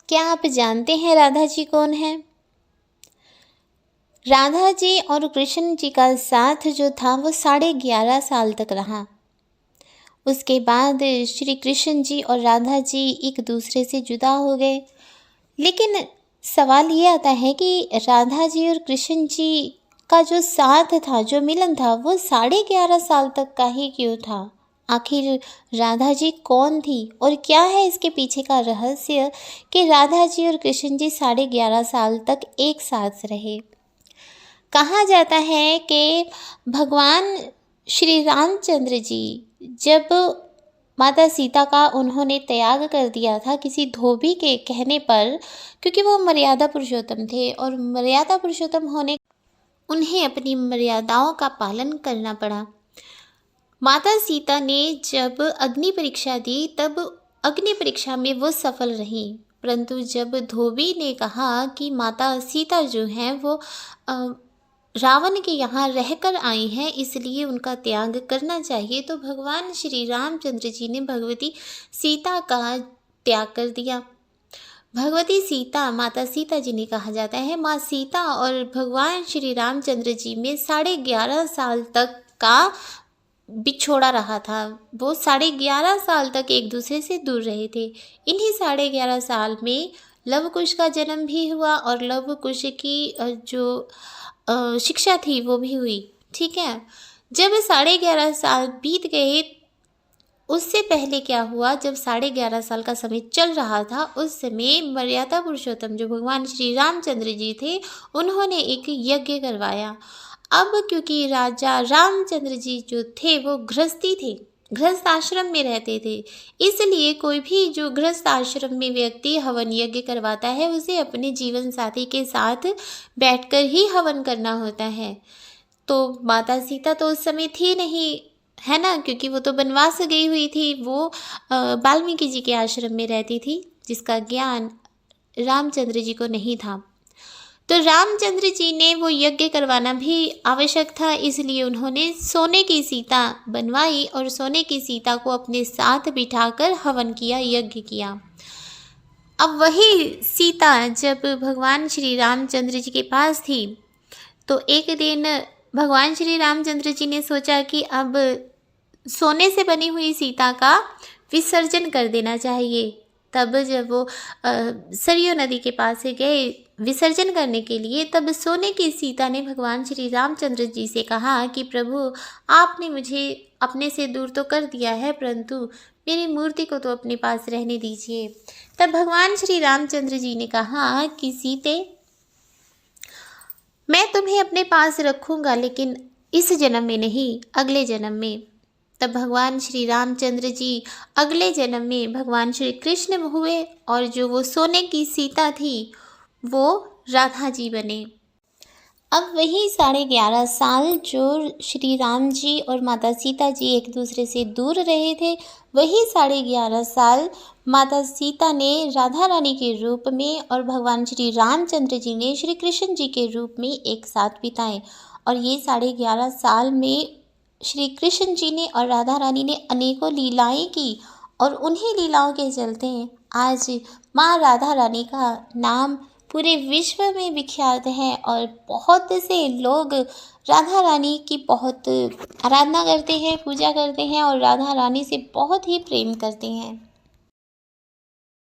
क्या आप जानते हैं राधा जी कौन है? राधा जी और कृष्ण जी का साथ जो था वो 11.5 साल तक रहा। उसके बाद श्री कृष्ण जी और राधा जी एक दूसरे से जुदा हो गए। लेकिन सवाल ये आता है कि राधा जी और कृष्ण जी का जो साथ था, जो मिलन था, वो 11.5 साल तक का ही क्यों था? आखिर राधा जी कौन थी और क्या है इसके पीछे का रहस्य कि राधा जी और कृष्ण जी 11.5 साल तक एक साथ रहे? कहा जाता है कि भगवान श्री रामचंद्र जी जब माता सीता का उन्होंने त्याग कर दिया था किसी धोबी के कहने पर, क्योंकि वो मर्यादा पुरुषोत्तम थे और मर्यादा पुरुषोत्तम होने उन्हें अपनी मर्यादाओं का पालन करना पड़ा। माता सीता ने जब अग्नि परीक्षा दी तब अग्नि परीक्षा में वो सफल रही, परंतु जब धोबी ने कहा कि माता सीता जो हैं वो रावण के यहाँ रहकर आई हैं, इसलिए उनका त्याग करना चाहिए, तो भगवान श्री रामचंद्र जी ने भगवती सीता का त्याग कर दिया। भगवती सीता, माता सीता जी ने कहा जाता है, माँ सीता और भगवान श्री रामचंद्र जी में 11.5 साल तक का बिछोड़ा रहा था। वो 11.5 साल तक एक दूसरे से दूर रहे थे। इन्हीं 11.5 साल में लव कुश का जन्म भी हुआ और लव कुश की जो शिक्षा थी वो भी हुई। ठीक है, जब 11.5 साल बीत गए, उससे पहले क्या हुआ, जब 11.5 साल का समय चल रहा था, उस समय मर्यादा पुरुषोत्तम जो भगवान श्री रामचंद्र जी थे, उन्होंने एक यज्ञ करवाया। अब क्योंकि राजा रामचंद्र जी जो थे वो गृहस्थी थे, गृहस्थ आश्रम में रहते थे, इसलिए कोई भी जो गृहस्थ आश्रम में व्यक्ति हवन यज्ञ करवाता है उसे अपने जीवन साथी के साथ बैठकर ही हवन करना होता है। तो माता सीता तो उस समय थी नहीं, है ना, क्योंकि वो तो वनवास गई हुई थी। वो वाल्मीकि जी के आश्रम में रहती थी, जिसका ज्ञान रामचंद्र जी को नहीं था। तो रामचंद्र जी ने वो यज्ञ करवाना भी आवश्यक था, इसलिए उन्होंने सोने की सीता बनवाई और सोने की सीता को अपने साथ बिठाकर हवन किया, यज्ञ किया। अब वही सीता जब भगवान श्री रामचंद्र जी के पास थी, तो एक दिन भगवान श्री रामचंद्र जी ने सोचा कि अब सोने से बनी हुई सीता का विसर्जन कर देना चाहिए। तब जब वो सरयू नदी के पास से गए विसर्जन करने के लिए, तब सोने की सीता ने भगवान श्री रामचंद्र जी से कहा कि प्रभु, आपने मुझे अपने से दूर तो कर दिया है, परंतु मेरी मूर्ति को तो अपने पास रहने दीजिए। तब भगवान श्री रामचंद्र जी ने कहा कि सीते, मैं तुम्हें अपने पास रखूँगा, लेकिन इस जन्म में नहीं, अगले जन्म में। तब भगवान श्री रामचंद्र जी अगले जन्म में भगवान श्री कृष्ण हुए और जो वो सोने की सीता थी वो राधा जी बने। अब वही 11.5 साल जो श्री राम जी और माता सीता जी एक दूसरे से दूर रहे थे, वही 11.5 साल माता सीता ने राधा रानी के रूप में और भगवान श्री रामचंद्र जी ने श्री कृष्ण जी के रूप में एक साथ बिताए। और ये 11.5 साल में श्री कृष्ण जी ने और राधा रानी ने अनेकों लीलाएं की और उन्हीं लीलाओं के चलते आज माँ राधा रानी का नाम पूरे विश्व में विख्यात है और बहुत से लोग राधा रानी की बहुत आराधना करते हैं, पूजा करते हैं और राधा रानी से बहुत ही प्रेम करते हैं।